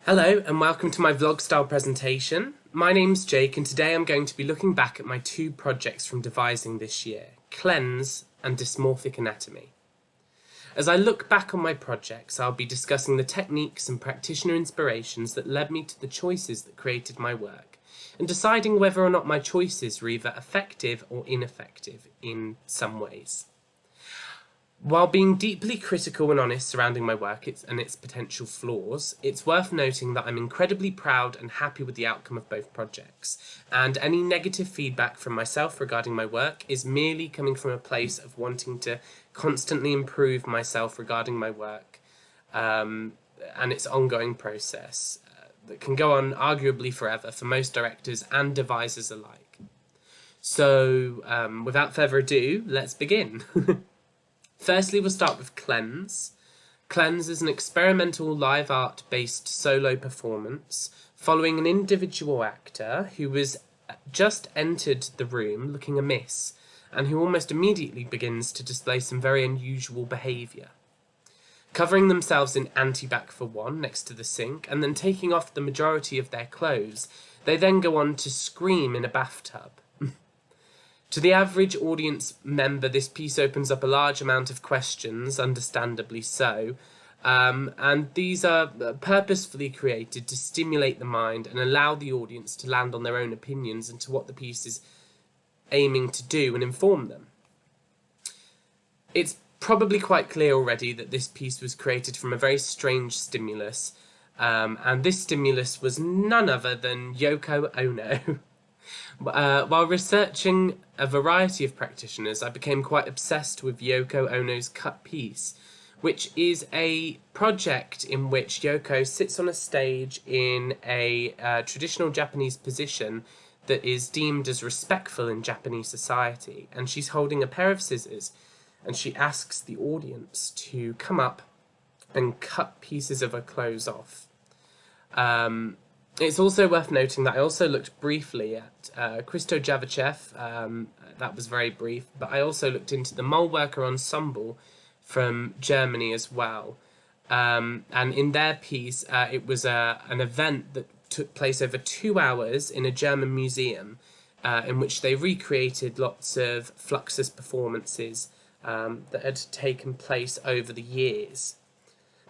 Hello and welcome to my vlog style presentation. My name's Jake and today I'm going to be looking back at my two projects from devising this year, Cleanse and Dysmorphic Anatomy. As I look back on my projects, I'll be discussing the techniques and practitioner inspirations that led me to the choices that created my work, and deciding whether or not my choices were either effective or ineffective in some ways. While being deeply critical and honest surrounding my work and its potential flaws, it's worth noting that I'm incredibly proud and happy with the outcome of both projects, and any negative feedback from myself regarding my work is merely coming from a place of wanting to constantly improve myself regarding my work and its ongoing process that can go on arguably forever for most directors and devisers alike. So, without further ado, let's begin. Firstly, we'll start with Cleanse. Cleanse is an experimental live art-based solo performance following an individual actor who was just entered the room looking amiss and who almost immediately begins to display some very unusual behaviour. Covering themselves in antibac for one next to the sink and then taking off the majority of their clothes, they then go on to scream in a bathtub. To the average audience member, this piece opens up a large amount of questions, understandably so, and these are purposefully created to stimulate the mind and allow the audience to land on their own opinions into what the piece is aiming to do and inform them. It's probably quite clear already that this piece was created from a very strange stimulus, and this stimulus was none other than Yoko Ono. While researching a variety of practitioners, I became quite obsessed with Yoko Ono's cut piece, which is a project in which Yoko sits on a stage in a traditional Japanese position that is deemed as respectful in Japanese society, and she's holding a pair of scissors, and she asks the audience to come up and cut pieces of her clothes off. It's also worth noting that I also looked briefly at Christo Javachev, that was very brief, but I also looked into the Mole Worker Ensemble from Germany as well. And in their piece, it was an event that took place over 2 hours in a German museum in which they recreated lots of Fluxus performances that had taken place over the years.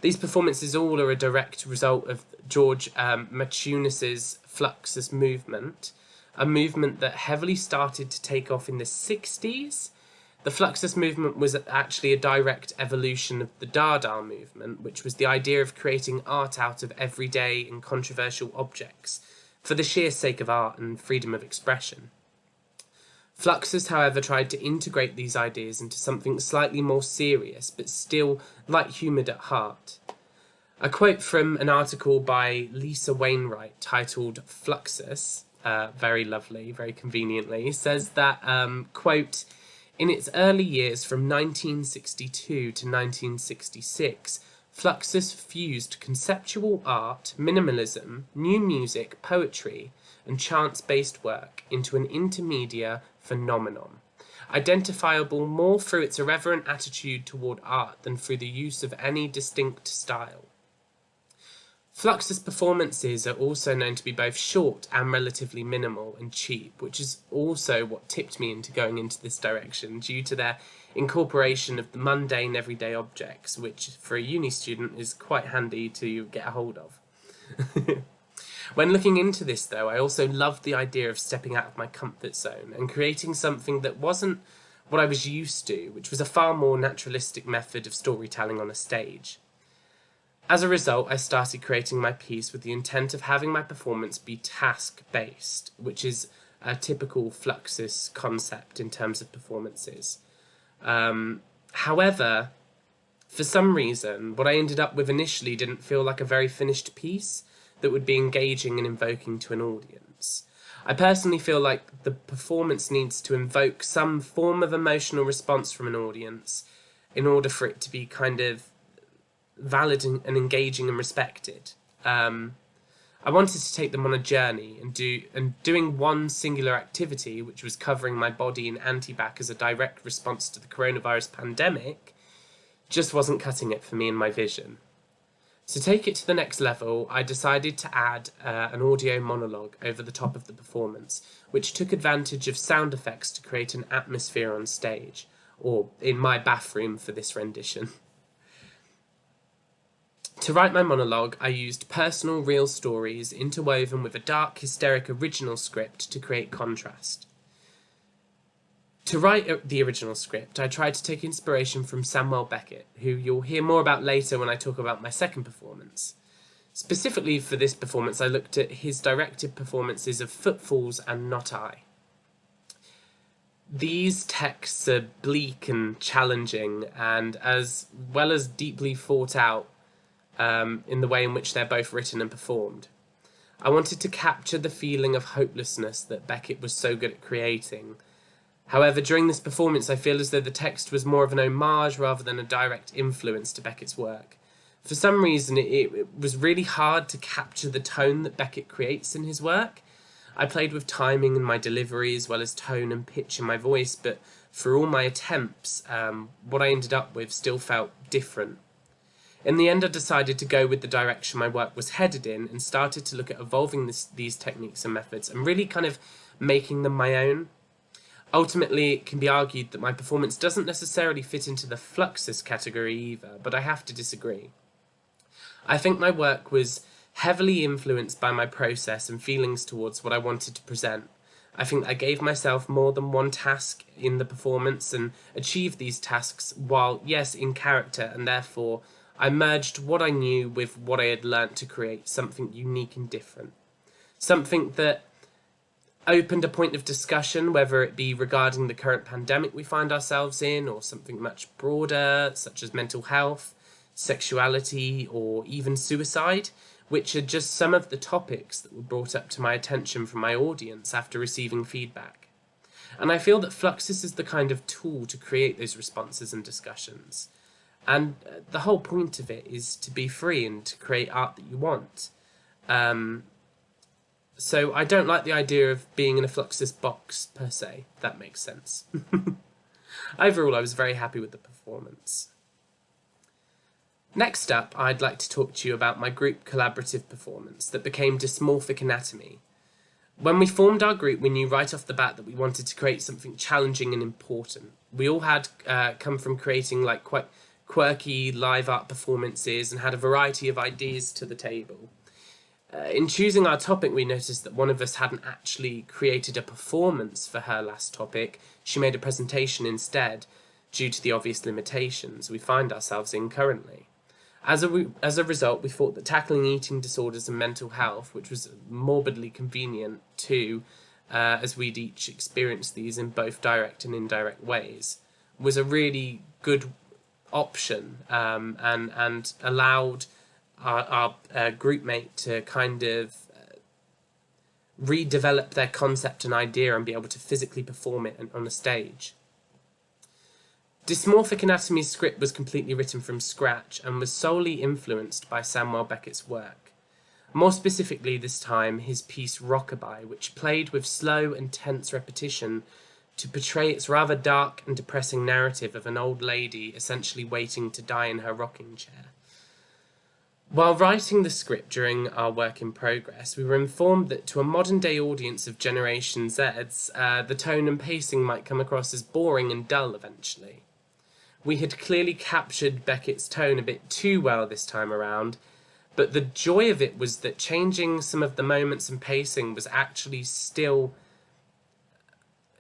These performances all are a direct result of George Maciunis's Fluxus movement, a movement that heavily started to take off in the 60s. The Fluxus movement was actually a direct evolution of the Dada movement, which was the idea of creating art out of everyday and controversial objects for the sheer sake of art and freedom of expression. Fluxus, however, tried to integrate these ideas into something slightly more serious, but still light-humoured at heart. A quote from an article by Lisa Wainwright titled Fluxus, very lovely, very conveniently, says that, quote, in its early years from 1962 to 1966, Fluxus fused conceptual art, minimalism, new music, poetry, and chance-based work into an intermedia phenomenon, identifiable more through its irreverent attitude toward art than through the use of any distinct style. Fluxus performances are also known to be both short and relatively minimal and cheap, which is also what tipped me into going into this direction, due to their incorporation of the mundane everyday objects, which for a uni student is quite handy to get a hold of. When looking into this, though, I also loved the idea of stepping out of my comfort zone and creating something that wasn't what I was used to, which was a far more naturalistic method of storytelling on a stage. As a result, I started creating my piece with the intent of having my performance be task-based, which is a typical Fluxus concept in terms of performances. However, for some reason, what I ended up with initially didn't feel like a very finished piece that would be engaging and invoking to an audience. I personally feel like the performance needs to invoke some form of emotional response from an audience in order for it to be kind of valid and engaging and respected. I wanted to take them on a journey and doing one singular activity, which was covering my body in antibac as a direct response to the coronavirus pandemic, just wasn't cutting it for me and my vision. To take it to the next level, I decided to add an audio monologue over the top of the performance, which took advantage of sound effects to create an atmosphere on stage, or in my bathroom for this rendition. To write my monologue, I used personal, real stories interwoven with a dark, hysteric original script to create contrast. To write the original script, I tried to take inspiration from Samuel Beckett, who you'll hear more about later when I talk about my second performance. Specifically for this performance, I looked at his directed performances of Footfalls and Not I. These texts are bleak and challenging, and as well as deeply thought out in the way in which they're both written and performed. I wanted to capture the feeling of hopelessness that Beckett was so good at creating. However, during this performance, I feel as though the text was more of an homage rather than a direct influence to Beckett's work. For some reason, it was really hard to capture the tone that Beckett creates in his work. I played with timing in my delivery as well as tone and pitch in my voice, but for all my attempts, what I ended up with still felt different. In the end, I decided to go with the direction my work was headed in and started to look at evolving these techniques and methods and really kind of making them my own. Ultimately, it can be argued that my performance doesn't necessarily fit into the Fluxus category either, but I have to disagree. I think my work was heavily influenced by my process and feelings towards what I wanted to present. I think I gave myself more than one task in the performance and achieved these tasks while, yes, in character, and therefore I merged what I knew with what I had learnt to create something unique and different. Something that opened a point of discussion, whether it be regarding the current pandemic we find ourselves in, or something much broader, such as mental health, sexuality, or even suicide, which are just some of the topics that were brought up to my attention from my audience after receiving feedback. And I feel that Fluxus is the kind of tool to create those responses and discussions. And the whole point of it is to be free and to create art that you want. So I don't like the idea of being in a Fluxus box, per se, if that makes sense. Overall, I was very happy with the performance. Next up, I'd like to talk to you about my group collaborative performance that became Dysmorphic Anatomy. When we formed our group, we knew right off the bat that we wanted to create something challenging and important. We all had come from creating quite quirky live art performances and had a variety of ideas to the table. In choosing our topic, we noticed that one of us hadn't actually created a performance for her last topic. She made a presentation instead, due to the obvious limitations we find ourselves in currently. As a result, we thought that tackling eating disorders and mental health, which was morbidly convenient too, as we'd each experienced these in both direct and indirect ways, was a really good option, and allowed our group mate to kind of redevelop their concept and idea and be able to physically perform it on a stage. Dysmorphic Anatomy's script was completely written from scratch and was solely influenced by Samuel Beckett's work. More specifically this time, his piece Rockabye, which played with slow and tense repetition to portray its rather dark and depressing narrative of an old lady essentially waiting to die in her rocking chair. While writing the script during our work in progress, we were informed that to a modern-day audience of Generation Z's, the tone and pacing might come across as boring and dull eventually. We had clearly captured Beckett's tone a bit too well this time around, but the joy of it was that changing some of the moments and pacing was actually still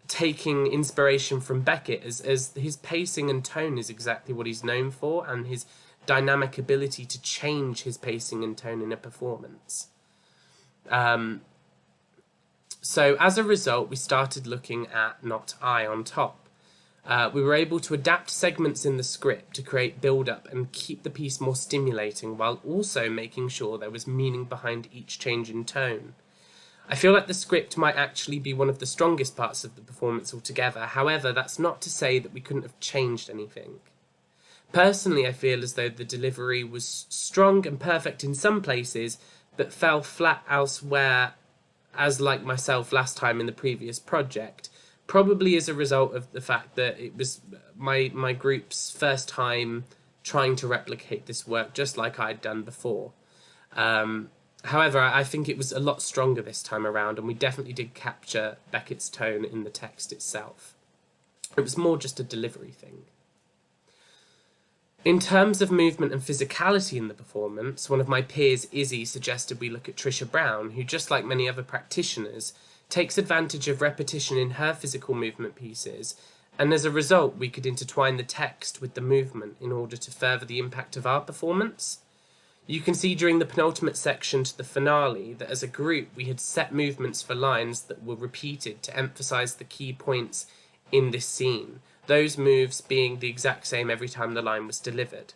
taking inspiration from Beckett, as his pacing and tone is exactly what he's known for, and his dynamic ability to change his pacing and tone in a performance. So as a result, we started looking at Not I on top. We were able to adapt segments in the script to create build-up and keep the piece more stimulating, while also making sure there was meaning behind each change in tone. I feel like the script might actually be one of the strongest parts of the performance altogether. However, that's not to say that we couldn't have changed anything. Personally, I feel as though the delivery was strong and perfect in some places, but fell flat elsewhere, as like myself last time in the previous project, probably as a result of the fact that it was my group's first time trying to replicate this work just like I'd done before. However, I think it was a lot stronger this time around, and we definitely did capture Beckett's tone in the text itself. It was more just a delivery thing. In terms of movement and physicality in the performance, one of my peers, Izzy, suggested we look at Trisha Brown, who, just like many other practitioners, takes advantage of repetition in her physical movement pieces, and as a result we could intertwine the text with the movement in order to further the impact of our performance. You can see during the penultimate section to the finale that as a group we had set movements for lines that were repeated to emphasise the key points in this scene, those moves being the exact same every time the line was delivered.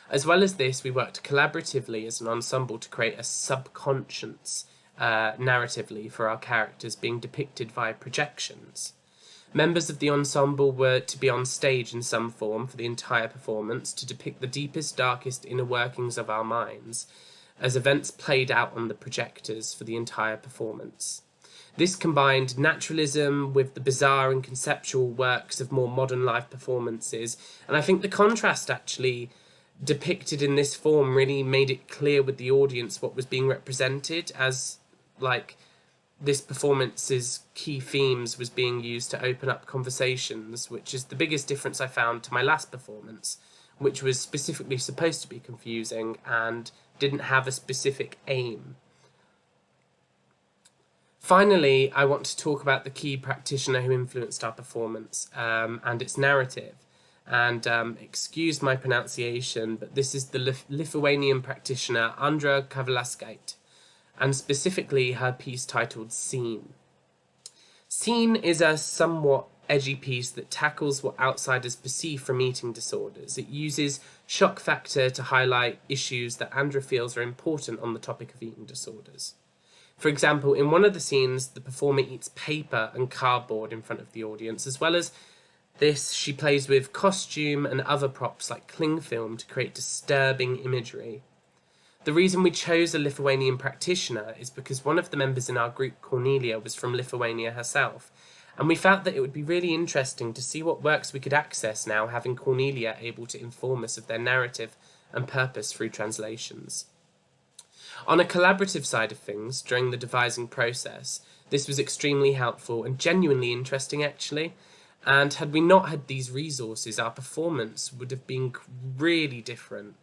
As well as this, we worked collaboratively as an ensemble to create a subconscious narratively for our characters being depicted via projections. Members of the ensemble were to be on stage in some form for the entire performance to depict the deepest, darkest inner workings of our minds as events played out on the projectors for the entire performance. This combined naturalism with the bizarre and conceptual works of more modern live performances, and I think the contrast actually depicted in this form really made it clear with the audience what was being represented, as like this performance's key themes was being used to open up conversations, which is the biggest difference I found to my last performance, which was specifically supposed to be confusing and didn't have a specific aim. Finally, I want to talk about the key practitioner who influenced our performance and its narrative. And excuse my pronunciation, but this is the Lithuanian practitioner Andra Kavalaskait, and specifically her piece titled Scene. Scene is a somewhat edgy piece that tackles what outsiders perceive from eating disorders. It uses shock factor to highlight issues that Andra feels are important on the topic of eating disorders. For example, in one of the scenes, the performer eats paper and cardboard in front of the audience. As well as this, she plays with costume and other props like cling film to create disturbing imagery. The reason we chose a Lithuanian practitioner is because one of the members in our group, Cornelia, was from Lithuania herself, and we felt that it would be really interesting to see what works we could access now, having Cornelia able to inform us of their narrative and purpose through translations. On a collaborative side of things, during the devising process, this was extremely helpful and genuinely interesting actually, and had we not had these resources, our performance would have been really different.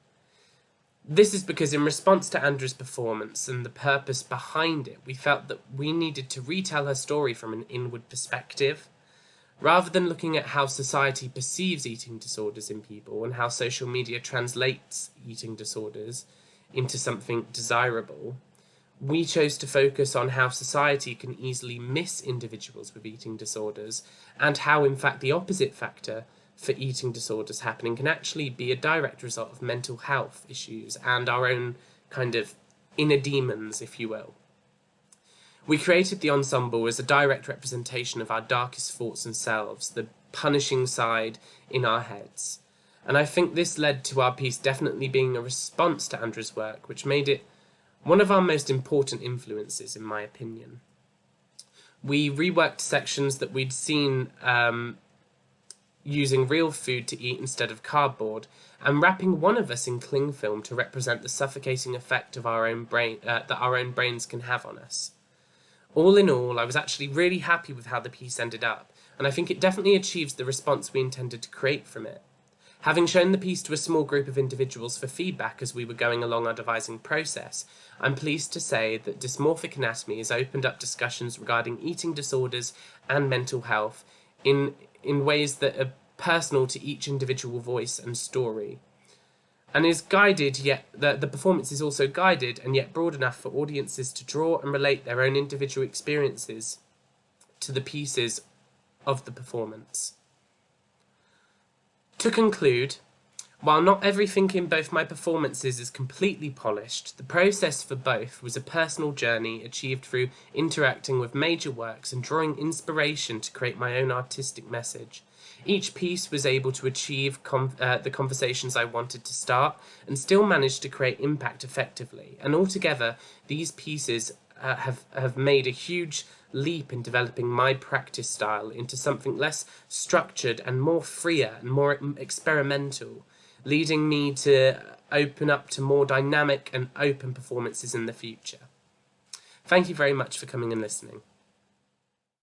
This is because in response to Andra's performance and the purpose behind it, we felt that we needed to retell her story from an inward perspective, rather than looking at how society perceives eating disorders in people and how social media translates eating disorders into something desirable. We chose to focus on how society can easily miss individuals with eating disorders, and how in fact the opposite factor for eating disorders happening can actually be a direct result of mental health issues and our own kind of inner demons, if you will. We created the ensemble as a direct representation of our darkest thoughts and selves, the punishing side in our heads. And I think this led to our piece definitely being a response to Andra's work, which made it one of our most important influences, in my opinion. We reworked sections that we'd seen using real food to eat instead of cardboard, and wrapping one of us in cling film to represent the suffocating effect of our own brain that our own brains can have on us. All in all, I was actually really happy with how the piece ended up, and I think it definitely achieves the response we intended to create from it. Having shown the piece to a small group of individuals for feedback as we were going along our devising process, I'm pleased to say that Dysmorphic Anatomy has opened up discussions regarding eating disorders and mental health in ways that are personal to each individual voice and story. And is guided, yet the performance is also guided and yet broad enough for audiences to draw and relate their own individual experiences to the pieces of the performance. To conclude, while not everything in both my performances is completely polished, the process for both was a personal journey achieved through interacting with major works and drawing inspiration to create my own artistic message. Each piece was able to achieve the conversations I wanted to start and still managed to create impact effectively. And altogether, these pieces have made a huge leap in developing my practice style into something less structured and more freer and more experimental. leading me to open up to more dynamic and open performances in the future. Thank you very much for coming and listening.